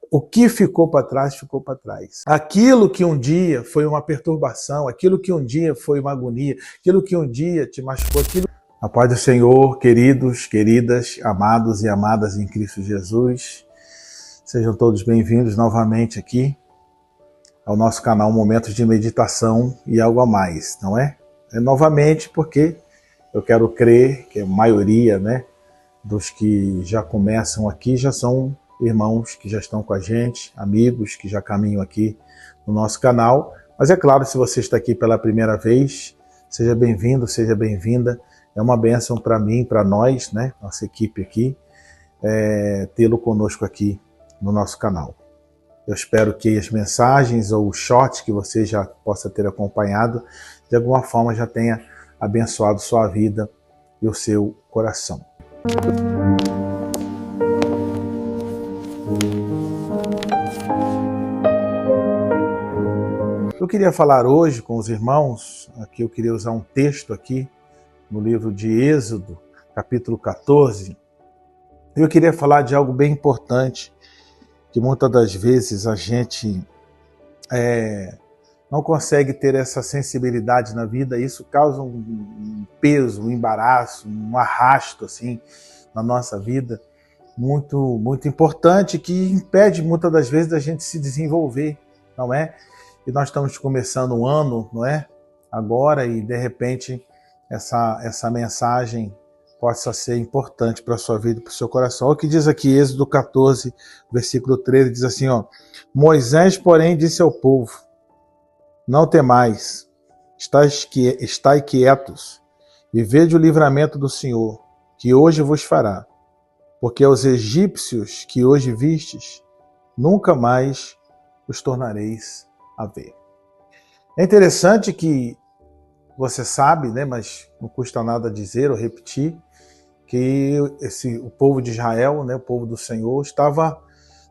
O que ficou para trás, ficou para trás. Aquilo que um dia foi uma perturbação, aquilo que um dia foi uma agonia, aquilo que um dia te machucou, aquilo... A paz do Senhor, queridos, queridas, amados e amadas em Cristo Jesus. Sejam todos bem-vindos novamente aqui ao nosso canal Momentos de Meditação e Algo a Mais, não é? É novamente porque eu quero crer que a maioria, dos que já começam aqui já são irmãos que já estão com a gente, amigos que já caminham aqui no nosso canal. Mas é claro, se você está aqui pela primeira vez, seja bem-vindo, seja bem-vinda. É uma bênção para mim, para nós, nossa equipe aqui, tê-lo conosco aqui no nosso canal. Eu espero que as mensagens ou os shorts que você já possa ter acompanhado, de alguma forma já tenha abençoado sua vida e o seu coração. Eu queria falar hoje com os irmãos, aqui eu queria usar um texto aqui no livro de Êxodo, capítulo 14. Eu queria falar de algo bem importante, que muitas das vezes a gente não consegue ter essa sensibilidade na vida, e isso causa um peso, um embaraço, um arrasto assim, na nossa vida, muito, muito importante, que impede muitas das vezes da gente se desenvolver, não é? E nós estamos começando um ano, não é? Agora, e de repente essa mensagem possa ser importante para a sua vida e para o seu coração. Olha o que diz aqui, Êxodo 14, versículo 13, diz assim, ó: Moisés, porém, disse ao povo: Não temais, estai quietos, e vede o livramento do Senhor, que hoje vos fará, porque aos egípcios que hoje vistes, nunca mais os tornareis a ver. É interessante que você sabe, mas não custa nada dizer ou repetir, que o povo de Israel, o povo do Senhor, estava,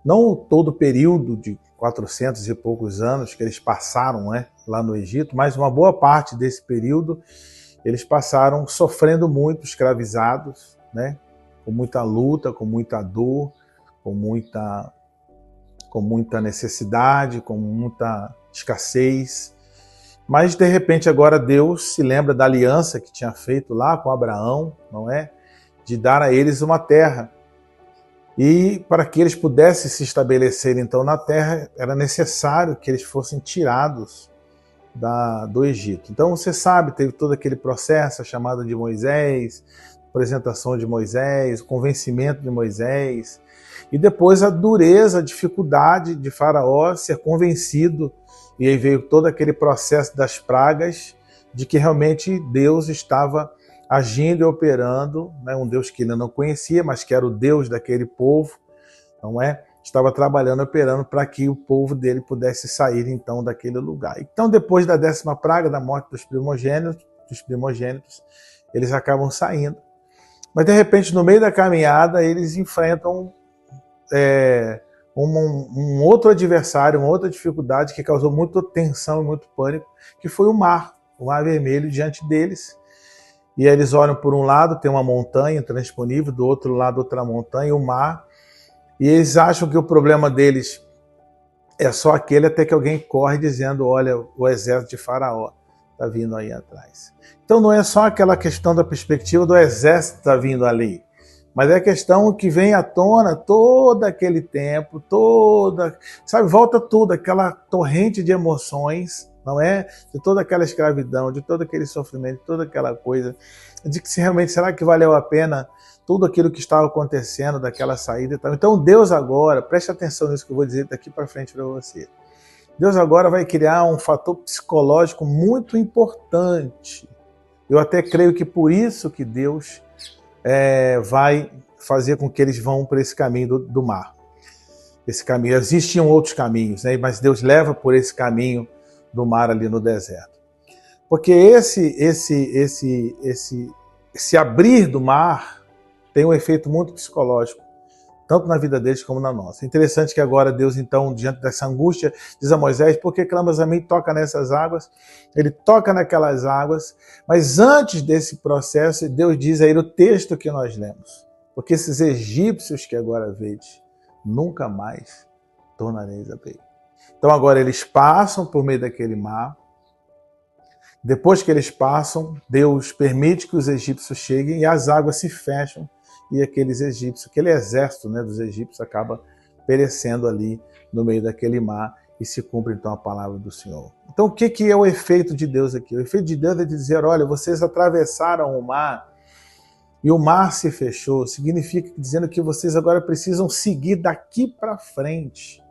não todo o período de 400 e poucos anos que eles passaram lá no Egito, mas uma boa parte desse período eles passaram sofrendo muito, escravizados, com muita luta, com muita dor, com muita necessidade, com muita escassez. Mas, de repente, agora Deus se lembra da aliança que tinha feito lá com Abraão, não é? De dar a eles uma terra. E para que eles pudessem se estabelecer, então, na terra, era necessário que eles fossem tirados do Egito. Então, você sabe, teve todo aquele processo, a chamada de Moisés, a apresentação de Moisés, o convencimento de Moisés, e depois a dureza, a dificuldade de Faraó ser convencido. E aí veio todo aquele processo das pragas, de que realmente Deus estava agindo e operando, um Deus que ele não conhecia, mas que era o Deus daquele povo, não é? Estava trabalhando, operando para que o povo dele pudesse sair então daquele lugar. Então, depois da 10ª praga, da morte dos primogênitos, eles acabam saindo. Mas de repente, no meio da caminhada, eles enfrentam um outro adversário, uma outra dificuldade que causou muita tensão e muito pânico, que foi o mar vermelho diante deles. E aí eles olham por um lado, tem uma montanha intransponível, do outro lado outra montanha, o mar, e eles acham que o problema deles é só aquele, até que alguém corre dizendo: olha, o exército de Faraó está vindo aí atrás. Então não é só aquela questão da perspectiva do exército está vindo ali, mas é a questão que vem à tona todo aquele tempo, volta tudo, aquela torrente de emoções, não é? De toda aquela escravidão, de todo aquele sofrimento, de toda aquela coisa, de que realmente, será que valeu a pena tudo aquilo que estava acontecendo, daquela saída e tal. Então Deus agora, preste atenção nisso que eu vou dizer daqui para frente para você. Deus agora vai criar um fator psicológico muito importante. Eu até creio que por isso que Deus vai fazer com que eles vão para esse caminho do mar. Esse caminho, existiam outros caminhos, mas Deus leva por esse caminho do mar ali no deserto. Porque esse abrir do mar tem um efeito muito psicológico, tanto na vida deles como na nossa. É interessante que agora Deus, então, diante dessa angústia, diz a Moisés: por que clamas a mim? Toca nessas águas. Ele toca naquelas águas, mas antes desse processo, Deus diz aí no texto que nós lemos: porque esses egípcios que agora vedes, nunca mais tornareis a ver. Então agora eles passam por meio daquele mar. Depois que eles passam, Deus permite que os egípcios cheguem e as águas se fecham e aqueles egípcios, aquele exército, né, dos egípcios acaba perecendo ali no meio daquele mar e se cumpre então a palavra do Senhor. Então o que é o efeito de Deus aqui? O efeito de Deus é dizer, olha, vocês atravessaram o mar e o mar se fechou, significa dizendo que vocês agora precisam seguir daqui para frente,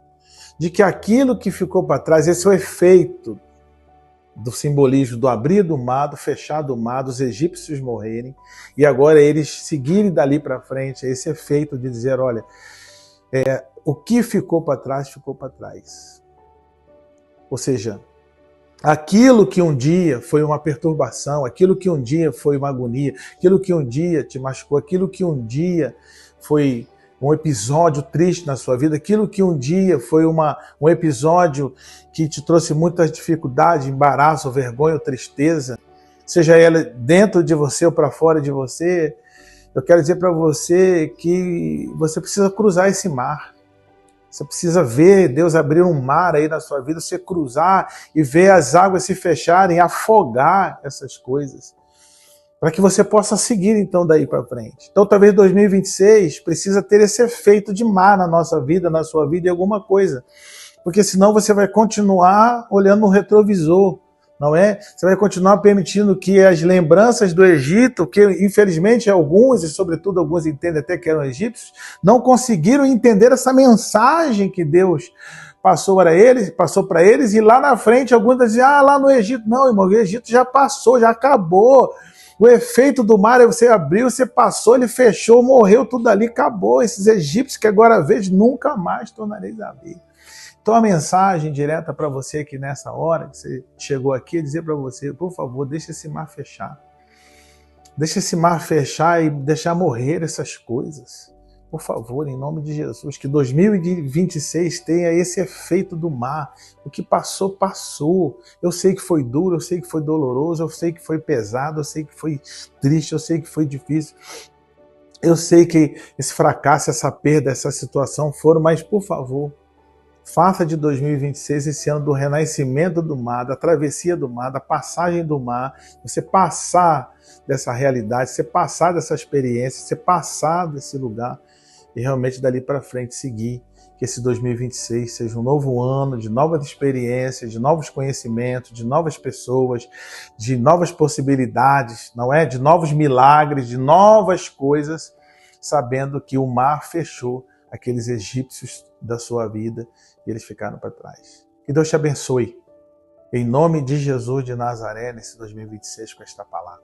de que aquilo que ficou para trás, esse é o efeito do simbolismo do abrir do mar, do fechar do mar, dos egípcios morrerem, e agora eles seguirem dali para frente, esse efeito de dizer, olha, o que ficou para trás, ficou para trás. Ou seja, aquilo que um dia foi uma perturbação, aquilo que um dia foi uma agonia, aquilo que um dia te machucou, aquilo que um dia foi um episódio triste na sua vida, aquilo que um dia foi um episódio que te trouxe muitas dificuldades, embaraço, vergonha ou tristeza, seja ela dentro de você ou para fora de você, eu quero dizer para você que você precisa cruzar esse mar. Você precisa ver Deus abrir um mar aí na sua vida, você cruzar e ver as águas se fecharem, afogar essas coisas, para que você possa seguir então daí para frente. Então talvez 2026 precisa ter esse efeito de mar na nossa vida, na sua vida, em alguma coisa. Porque senão você vai continuar olhando no retrovisor, não é? Você vai continuar permitindo que as lembranças do Egito, que infelizmente alguns, e sobretudo alguns entendem até que eram egípcios, não conseguiram entender essa mensagem que Deus passou para eles, e lá na frente alguns diziam, lá no Egito, não, irmão, o Egito já passou, já acabou. O efeito do mar é você abriu, você passou, ele fechou, morreu, tudo ali, acabou. Esses egípcios que agora vejo, nunca mais tornareis a ver. Então a mensagem direta para você aqui nessa hora, que você chegou aqui, é dizer para você, por favor, deixa esse mar fechar. Deixa esse mar fechar e deixar morrer essas coisas. Por favor, em nome de Jesus, que 2026 tenha esse efeito do mar. O que passou, passou. Eu sei que foi duro, eu sei que foi doloroso, eu sei que foi pesado, eu sei que foi triste, eu sei que foi difícil. Eu sei que esse fracasso, essa perda, essa situação foram, mas por favor, faça de 2026 esse ano do renascimento do mar, da travessia do mar, da passagem do mar, você passar dessa realidade, você passar dessa experiência, você passar desse lugar e realmente dali para frente seguir, que esse 2026 seja um novo ano de novas experiências, de novos conhecimentos, de novas pessoas, de novas possibilidades, não é? De novos milagres, de novas coisas, sabendo que o mar fechou aqueles egípcios da sua vida e eles ficaram para trás. Que Deus te abençoe, em nome de Jesus de Nazaré, nesse 2026 com esta palavra.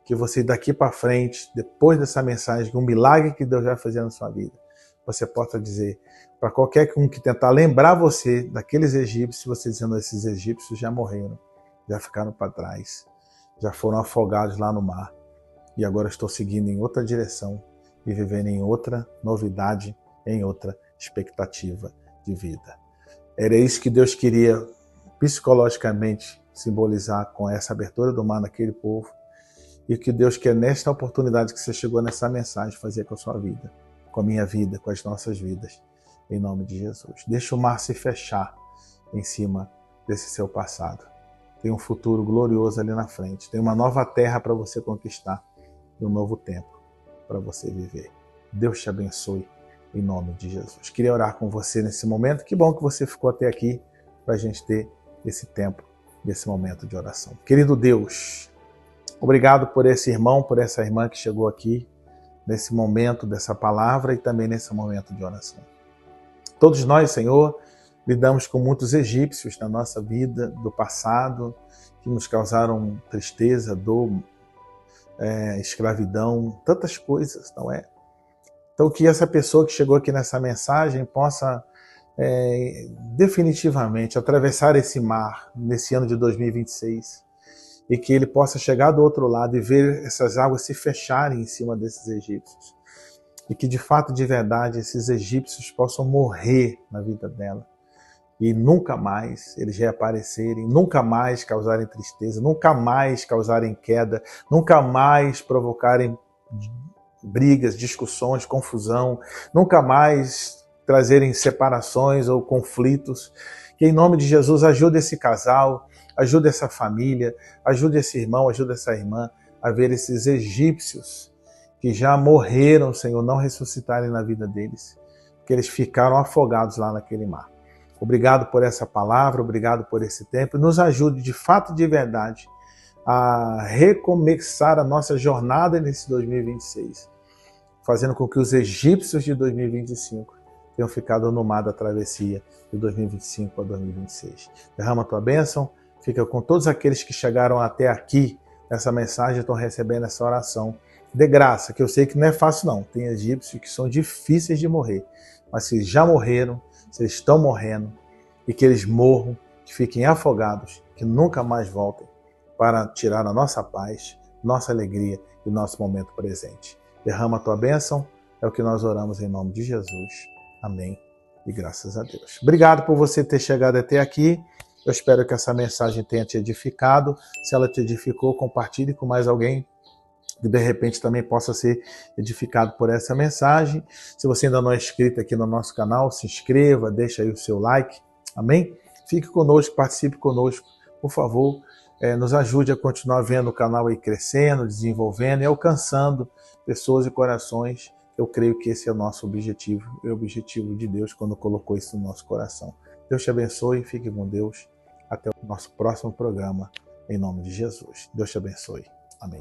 Que você daqui para frente, depois dessa mensagem, um milagre que Deus vai fazer na sua vida, você possa dizer para qualquer um que tentar lembrar você daqueles egípcios, você dizendo, esses egípcios já morreram, já ficaram para trás, já foram afogados lá no mar e agora estou seguindo em outra direção e vivendo em outra novidade, em outra expectativa de vida. Era isso que Deus queria psicologicamente simbolizar com essa abertura do mar naquele povo, e que Deus quer nesta oportunidade que você chegou nessa mensagem fazer com a sua vida, com a minha vida, com as nossas vidas, em nome de Jesus. Deixa o mar se fechar em cima desse seu passado. Tem um futuro glorioso ali na frente, tem uma nova terra para você conquistar e um novo tempo para você viver. Deus te abençoe em nome de Jesus. Queria orar com você nesse momento. Que bom que você ficou até aqui para a gente ter esse tempo, esse momento de oração. Querido Deus, obrigado por esse irmão, por essa irmã que chegou aqui nesse momento dessa palavra e também nesse momento de oração. Todos nós, Senhor, lidamos com muitos egípcios na nossa vida do passado que nos causaram tristeza, dor, escravidão, tantas coisas, não é? Então que essa pessoa que chegou aqui nessa mensagem possa definitivamente atravessar esse mar nesse ano de 2026 e que ele possa chegar do outro lado e ver essas águas se fecharem em cima desses egípcios e que de fato, de verdade, esses egípcios possam morrer na vida dela e nunca mais eles reaparecerem, nunca mais causarem tristeza, nunca mais causarem queda, nunca mais provocarem brigas, discussões, confusão, nunca mais trazerem separações ou conflitos. Que em nome de Jesus ajude esse casal, ajude essa família, ajude esse irmão, ajude essa irmã a ver esses egípcios que já morreram, Senhor, não ressuscitarem na vida deles, porque eles ficaram afogados lá naquele mar. Obrigado por essa palavra, obrigado por esse tempo. Nos ajude de fato e de verdade a recomeçar a nossa jornada nesse 2026, fazendo com que os egípcios de 2025 tenham ficado no mar da travessia de 2025 a 2026. Derrama a tua bênção, fica com todos aqueles que chegaram até aqui nessa mensagem, estão recebendo essa oração. Dê graça, que eu sei que não é fácil não. Tem egípcios que são difíceis de morrer, mas se já morreram, se eles estão morrendo, e que eles morram, que fiquem afogados, que nunca mais voltem para tirar a nossa paz, nossa alegria e o nosso momento presente. Derrama a tua bênção, é o que nós oramos em nome de Jesus. Amém e graças a Deus. Obrigado por você ter chegado até aqui. Eu espero que essa mensagem tenha te edificado. Se ela te edificou, compartilhe com mais alguém que de repente também possa ser edificado por essa mensagem. Se você ainda não é inscrito aqui no nosso canal, se inscreva, deixa aí o seu like. Amém? Fique conosco, participe conosco, por favor. Nos ajude a continuar vendo o canal aí crescendo, desenvolvendo e alcançando pessoas e corações. Eu creio que esse é o nosso objetivo, é o objetivo de Deus quando colocou isso no nosso coração. Deus te abençoe, fique com Deus. Até o nosso próximo programa, em nome de Jesus. Deus te abençoe. Amém.